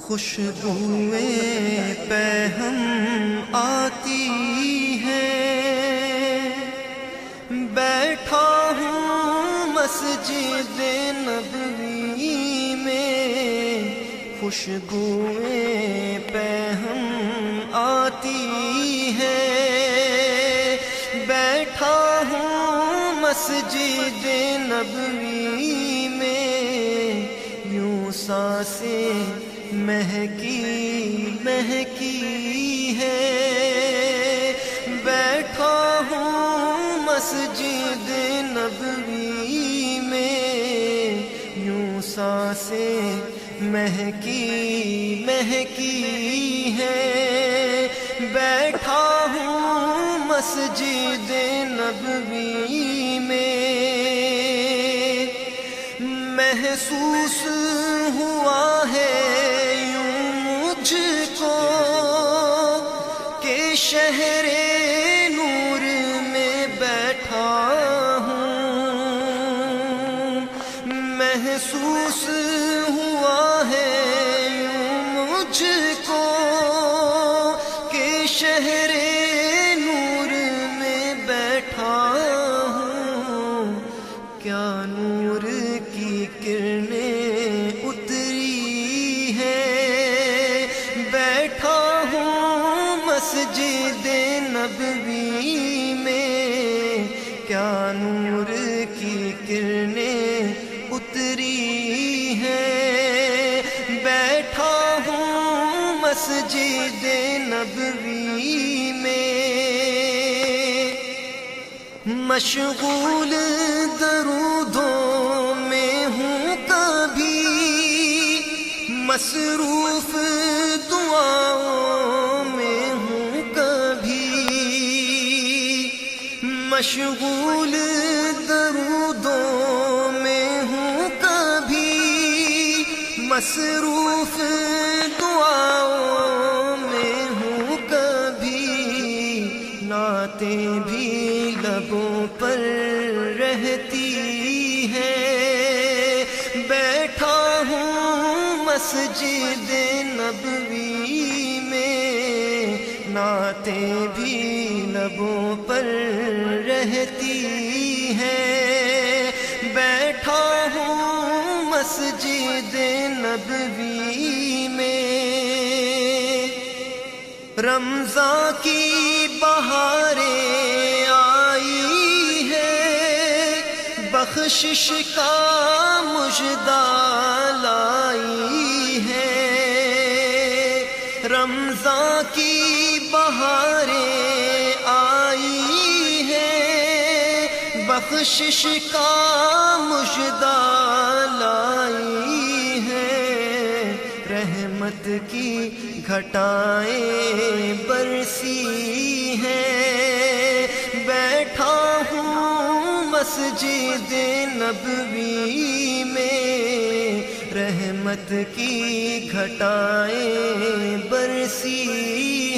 خوشبوئیں پہم آتی ہے، بیٹھا ہوں مسجد نبوی میں، خوشبوئیں پہم آتی ہے، بیٹھا ہوں مسجد نبوی میں، یوں سانسیں مہکی مہکی ہے، بیٹھا ہوں مسجد نبوی میں، یوں سانسیں مہکی مہکی ہے، بیٹھا ہوں مسجد نبوی میں، محسوس ہوا ہے یوں مجھ کو کہ شہر نور میں بیٹھا ہوں، محسوس ہوا ہے یوں مجھ کو کہ شہر نور میں بیٹھا ہوں، کیا نور کی کرنیں اتری ہے، بیٹھا ہوں مسجد نبوی میں، کیا نور کی کرنیں اتری ہے، بیٹھا ہوں مسجد نبوی میں، مشغول درودوں میں ہوں کبھی، مصروف دعاؤں میں ہوں کبھی، مشغول درودوں میں ہوں کبھی، مصروف دعاؤں میں ہوں کبھی، نعتیں بھی لبوں پر رہتی ہے، بیٹھا ہوں مسجد نبوی میں، نعتیں بھی لبوں پر رہتی ہے، بیٹھا ہوں مسجد نبوی میں، رمضان کی بہاریں آئی ہے، بخشش کا مژدہ لائی ہے، رمضان کی بہاریں آئی ہے، بخشش کا مژدہ لائی ہے، رحمت کی گھٹائیں برسی ہیں، بیٹھا ہوں مسجد نبوی میں، رحمت کی گھٹائیں برسی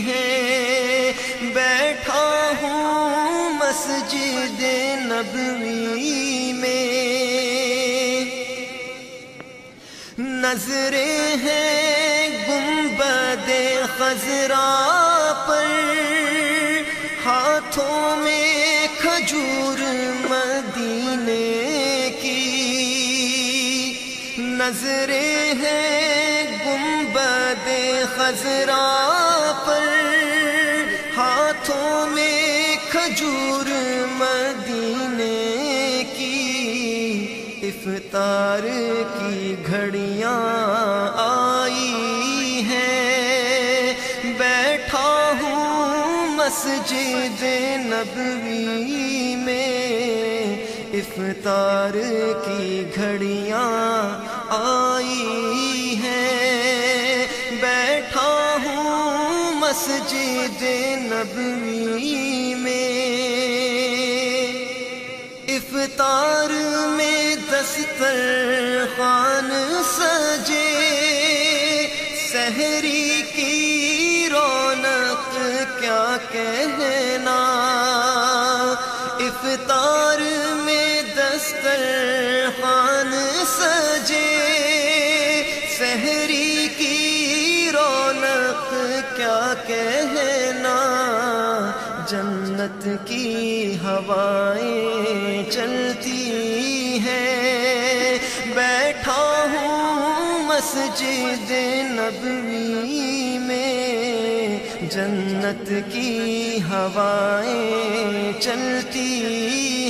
ہیں، بیٹھا ہوں مسجد نبوی میں، نظریں ہیں گنبد خضرا پر، ہاتھوں میں کھجور مدینے کی، نظریں ہیں گنبد خضرا پر، ہاتھوں میں کھجور مدینے کی، افطار کی گھڑیاں آئی ہیں، بیٹھا ہوں مسجد نبوی میں، افطار کی گھڑیاں آئی ہیں، بیٹھا ہوں مسجد نبوی میں، افطار میں دسترخوان سجے، سحری کی رونق کیا کہنا، افطار میں دسترخوان سجے، سحری کی جنت کی ہوائیں چلتی ہیں، بیٹھا ہوں مسجد نبوی میں، جنت کی ہوائیں چلتی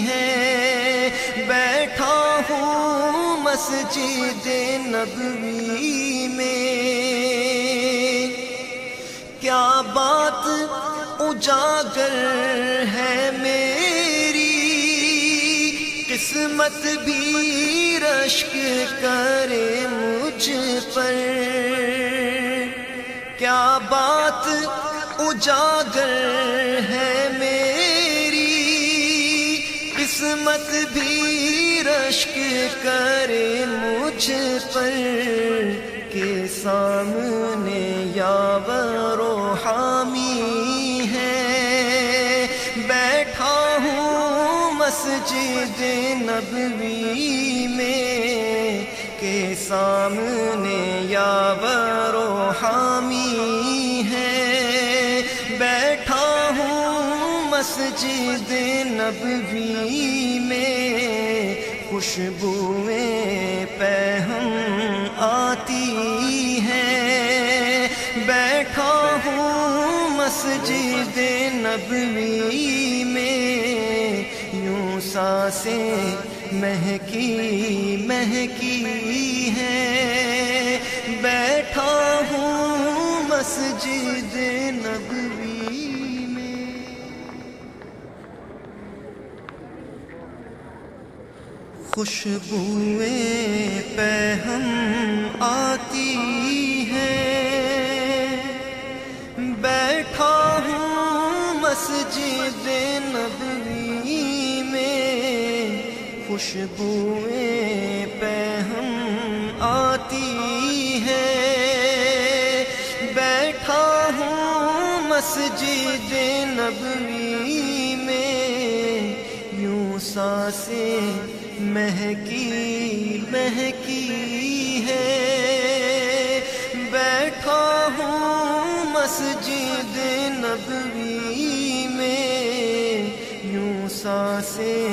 ہیں، بیٹھا ہوں مسجد نبوی میں۔ کیا بات اجاگر ہے میری، قسمت بھی رشک کرے مجھ پر، کیا بات اجاگر ہے میری، قسمت بھی رشک کرے مجھ پر، کہ سامنے یاور و حامی ہے، بیٹھا ہوں مسجد نبوی میں، کہ سامنے یاور و حامی ہے، بیٹھا ہوں مسجد نبوی میں، خوشبوئیں پہم آتی ہیں، بیٹھا ہوں مسجد نبوی میں، یوں سانسیں مہکی مہکی ہے، بیٹھا ہوں مسجد نبوی میں۔ خوشبوئیں پہم آتی ہیں، بیٹھا ہوں مسجد نبوی میں، خوشبوئیں پہم آتی ہیں، بیٹھا ہوں مسجد نبوی میں، یوں سانسیں مہکی مہکی ہے، بیٹھا ہوں مسجد نبوی میں، یوں سانسیں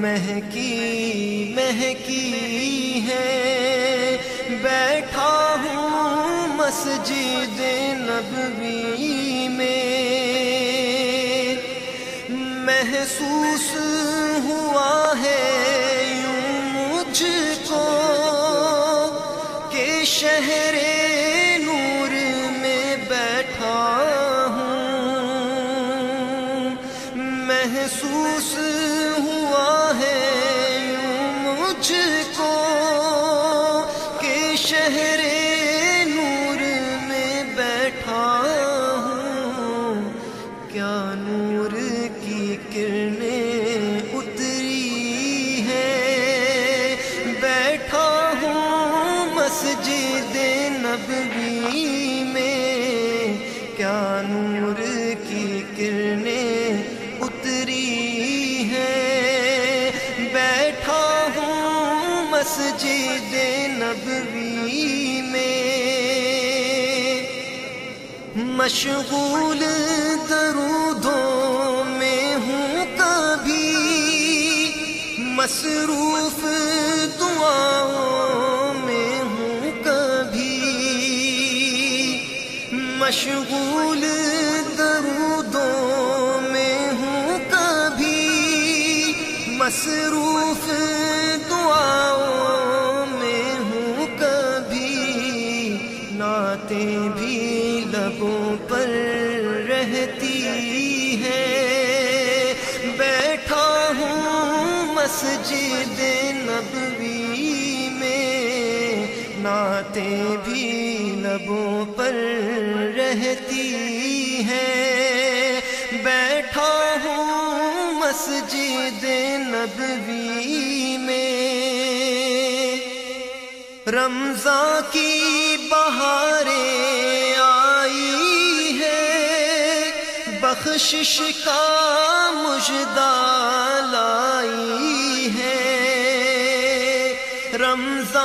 مہکی مہکی ہے، بیٹھا ہوں مسجد نبوی میں۔ محسوس ہوا ہے یوں مجھ کو کہ شہر نور میں بیٹھا ہوں، محسوس ہوا ہے یوں مجھ کو کہ شہر نور میں بیٹھا ہوں، کیا نور کی کرنیں اتری ہے، بیٹھا ہوں مسجد نبوی میں، کیا نور کی کرنیں اتری ہے، بیٹھا ہوں مسجد نبوی میں۔ مشغول درودوں میں ہوں کبھی، مصروف دعاؤں میں ہوں کبھی، مشغول درودوں میں ہوں کبھی، مصروف دعاؤں میں ہوں کبھی، نعتیں بھی لبوں پر رہتی ہے، بیٹھا ہوں مسجد نبوی میں، نعتیں بھی لبوں پر رہتی ہے، بیٹھا ہوں مسجد نبوی میں۔ رمضان کی بہاریں آئی ہے، بخشش کا مژدہ لائی ہے، رمضان